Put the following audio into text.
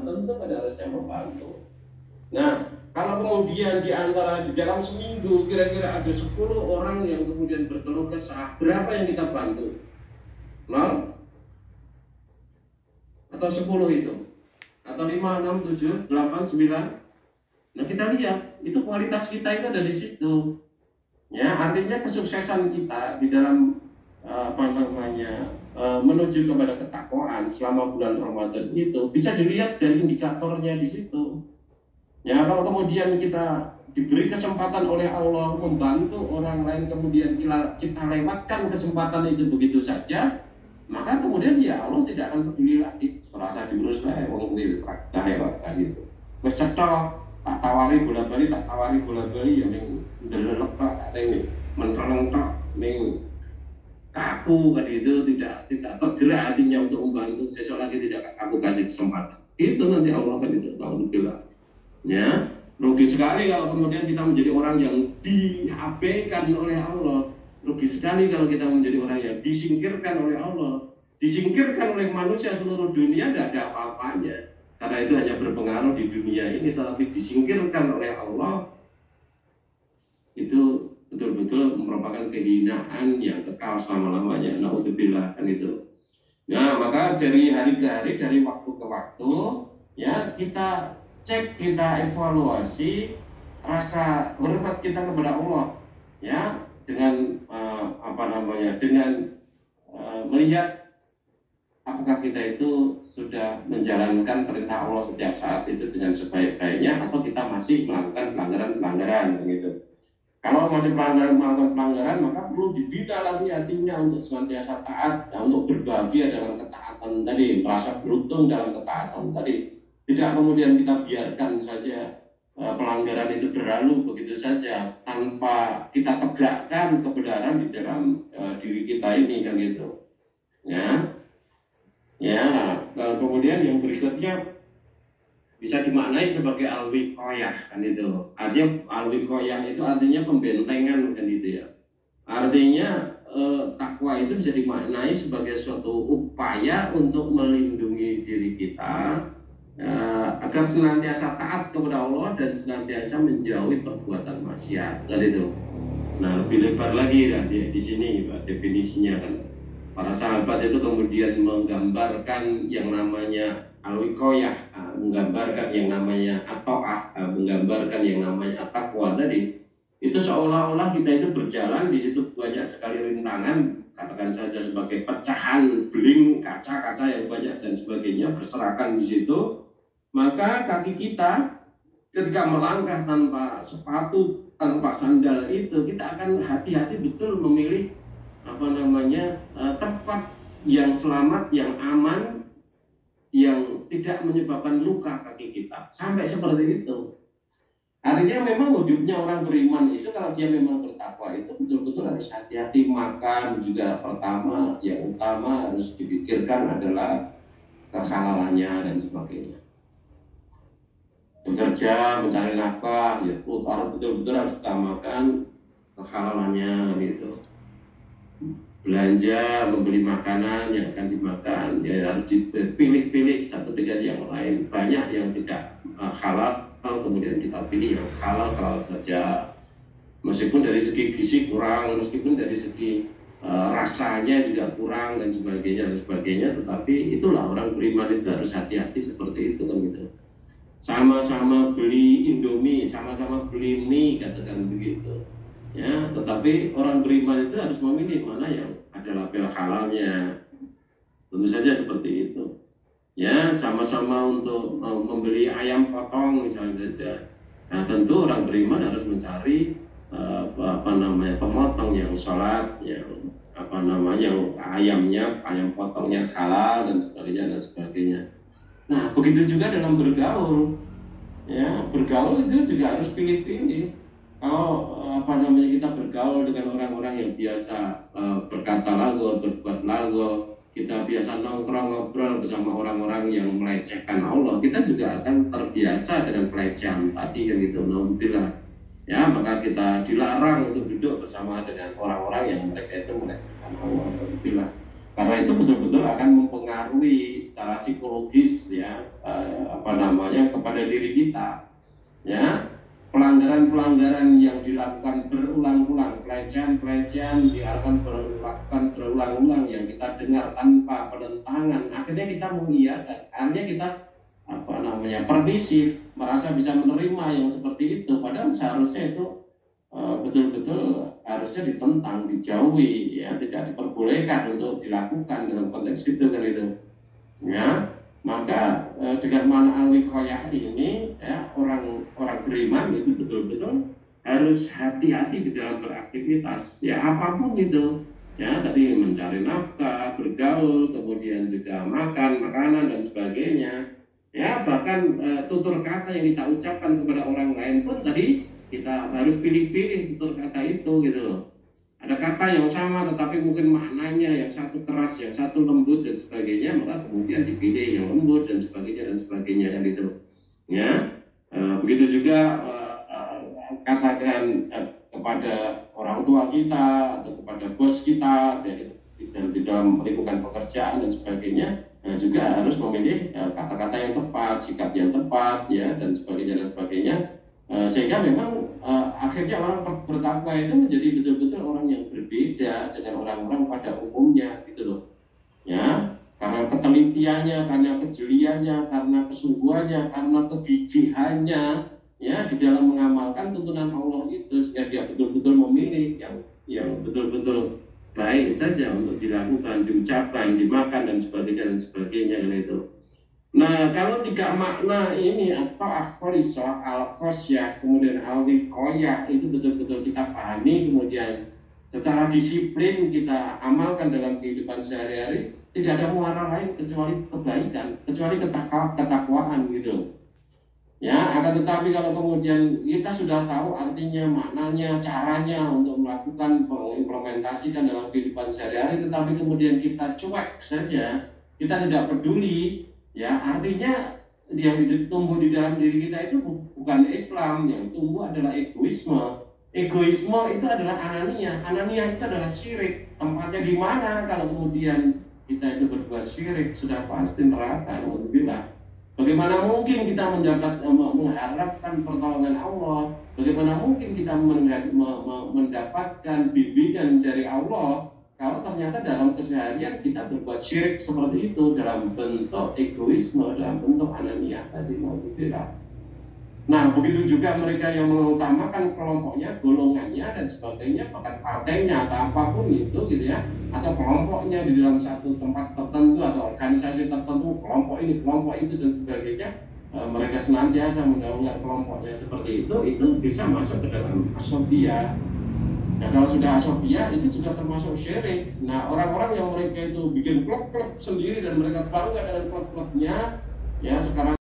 tentu pada harusnya membantu. Nah, kalau kemudian di dalam seminggu kira-kira ada 10 orang yang kemudian berkeluh kesah, berapa yang kita bantu? 0? Atau 10 itu? Atau 5, 6, 7, 8, 9? Nah, kita lihat, itu kualitas kita itu ada di situ. Ya, artinya kesuksesan kita di dalam menuju kepada ketakwaan selama bulan Ramadan itu bisa dilihat dari indikatornya di situ. Ya, kalau kemudian kita diberi kesempatan oleh Allah membantu orang lain, kemudian kita lewatkan kesempatan itu begitu saja, maka kemudian ya Allah tidak akan peduli lagi. Serasa diurus lah, wong ini dah lewat gitu. Wis cetok, tak tawari bola-bali ya ning ndelok tok ning mentereng tok ning kaku kan itu tidak tergerak hatinya untuk membantu, sesok lagi tidak aku kasih kesempatan. Itu nanti Allah kan itu tahu bilang. Ya, rugi sekali kalau kemudian kita menjadi orang yang diabaikan oleh Allah. Rugi sekali kalau kita menjadi orang yang disingkirkan oleh Allah, disingkirkan oleh manusia seluruh dunia, tidak ada apa-apanya. Karena itu hanya berpengaruh di dunia ini, tetapi disingkirkan oleh Allah itu betul-betul merupakan kehinaan yang kekal selama-lamanya. Na'udzubillah kan itu. Nah, maka dari hari ke hari, dari waktu ke waktu, ya kita cek, kita evaluasi rasa hormat kita kepada Allah, ya, dengan dengan melihat apakah kita itu sudah menjalankan perintah Allah setiap saat itu dengan sebaik-baiknya, atau kita masih melakukan pelanggaran-pelanggaran begitu. Kalau masih melakukan pelanggaran, maka perlu dibina lagi hatinya untuk senantiasa taat, untuk berbahagia dalam ketaatan tadi, merasa beruntung dalam ketaatan tadi. Tidak kemudian kita biarkan saja pelanggaran itu berlalu begitu saja tanpa kita tegakkan kebenaran di dalam diri kita ini kan gitu. Ya, kemudian yang berikutnya bisa dimaknai sebagai al-wiqayah kan itu. Artinya al-wiqayah itu artinya pembentengan kan itu ya. Artinya takwa itu bisa dimaknai sebagai suatu upaya untuk melindungi diri kita agar senantiasa taat kepada Allah dan senantiasa menjauhi perbuatan maksiat kan itu. Nah, lebih lebar lagi kan di sini definisinya kan. Para sahabat itu kemudian menggambarkan yang namanya al-wiqayah, menggambarkan yang namanya at-ta'ah, menggambarkan yang namanya at-taqwa tadi. Itu seolah-olah kita itu berjalan di situ banyak sekali rintangan, katakan saja sebagai pecahan beling kaca-kaca yang banyak dan sebagainya berserakan di situ. Maka kaki kita ketika melangkah tanpa sepatu, tanpa sandal itu, kita akan hati-hati betul memilih tempat yang selamat, yang aman, yang tidak menyebabkan luka kaki kita. Sampai seperti itu. Artinya memang wujudnya orang beriman itu, kalau dia memang bertakwa itu betul-betul harus hati-hati makan juga. Pertama, yang utama harus dipikirkan adalah kehalalannya dan sebagainya. Bekerja, mencari nafkah, ya betul-betul harus utamakan kehalalannya gitu. Belanja, membeli makanan yang akan dimakan, ya harus dipilih-pilih satu dengan yang lain. Banyak yang tidak halal, kemudian kita pilih yang halal saja. Meskipun dari segi gizi kurang, meskipun dari segi rasanya juga kurang dan sebagainya, tetapi itulah orang beriman itu harus hati-hati seperti itu kan gitu. Sama-sama beli Indomie, sama-sama beli mie, katakan begitu. Ya, tetapi orang beriman itu harus memilih mana yang ada label halalnya. Tentu saja seperti itu. Ya, sama-sama untuk membeli ayam potong misalnya saja. Nah, tentu orang beriman harus mencari pemotong yang sholat, yang ayam potongnya halal dan sebagainya. Nah, begitu juga dalam bergaul. Ya, bergaul itu juga harus pilih-pilih. Kalau kita bergaul dengan orang-orang yang biasa berkata lagu, berbuat lagu, kita biasa nongkrong ngobrol bersama orang-orang yang melecehkan Allah, kita juga akan terbiasa dengan pelecehan tadi yang itu. Alhamdulillah. Ya, maka kita dilarang untuk duduk bersama dengan orang-orang yang mereka itu melecehkan Allah. Alhamdulillah. Karena itu betul-betul akan mempengaruhi secara psikologis ya namanya kepada diri kita, ya. Pelanggaran-pelanggaran yang dilakukan berulang-ulang, pelecehan-pelecehan dilakukan berulang-ulang yang kita dengar tanpa penentangan, akhirnya kita mengiyakan, akhirnya kita permisif, merasa bisa menerima yang seperti itu, padahal seharusnya itu betul-betul harusnya ditentang, dijauhi, ya, tidak diperbolehkan untuk dilakukan dalam konteks itu kan itu, ya. Maka dengan mana al-wiqayah ini, ya, orang beriman itu betul-betul harus hati-hati di dalam beraktivitas, ya, apapun itu, ya, tadi mencari nafkah, bergaul, kemudian juga makan makanan dan sebagainya, ya, bahkan tutur kata yang kita ucapkan kepada orang lain pun tadi kita harus pilih-pilih tutur kata itu gitu loh. Ada kata yang sama tetapi mungkin maknanya yang satu keras, yang satu lembut dan sebagainya, maka kemudian dipilih yang lembut dan sebagainya kan itu, ya. Begitu juga katakan kepada orang tua kita atau kepada bos kita dan di dalam lingkungan pekerjaan dan sebagainya, juga harus memilih kata-kata yang tepat, sikap yang tepat, ya, dan sebagainya. Sehingga memang akhirnya orang bertakwa itu menjadi betul-betul orang yang berbeda dengan orang-orang pada umumnya gitu loh, ya, karena ketelitiannya, karena kejeliannya, karena kesungguhannya, karena kegigihannya, ya, di dalam mengamalkan tuntunan Allah itu, sehingga dia betul-betul memilih yang betul-betul baik saja untuk dilakukan, diucapkan, dimakan dan sebagainya kan itu. Nah, kalau tiga makna ini atau akhorisoh, al-khosyah, kemudian al-wiqayah itu betul-betul kita pahami, kemudian secara disiplin kita amalkan dalam kehidupan sehari-hari, tidak ada muara lain kecuali kebaikan, kecuali ketakwaan gitu. Ya, akan tetapi kalau kemudian kita sudah tahu artinya, maknanya, caranya untuk melakukan mengimplementasikan dalam kehidupan sehari-hari, tetapi kemudian kita cuek saja, kita tidak peduli, ya, artinya yang tumbuh di dalam diri kita itu bukan Islam, yang tumbuh adalah egoisme. Egoisme itu adalah ananiyah. Ananiyah itu adalah syirik. Tempatnya di mana kalau kemudian kita itu berbuat syirik? Sudah pasti neraka. Alhamdulillah. Bagaimana mungkin kita mengharapkan pertolongan Allah? Bagaimana mungkin kita mendapatkan bimbingan dari Allah kalau ternyata dalam keseharian kita berbuat syirik seperti itu dalam bentuk egoisme, dalam bentuk ananiyah tadi, alhamdulillah. Nah, begitu juga mereka yang mengutamakan kelompoknya, golongannya dan sebagainya, bahkan partainya atau apapun itu gitu ya, atau kelompoknya di dalam satu tempat tertentu atau organisasi tertentu, kelompok ini, kelompok itu dan sebagainya, mereka senantiasa mendahulukan kelompoknya seperti itu bisa masuk ke dalam asobiyah. Nah, kalau sudah asobiyah itu juga termasuk syirik. Nah, orang-orang yang mereka itu bikin klub-klub sendiri dan mereka bangga dengan klub-klubnya, ya, sekarang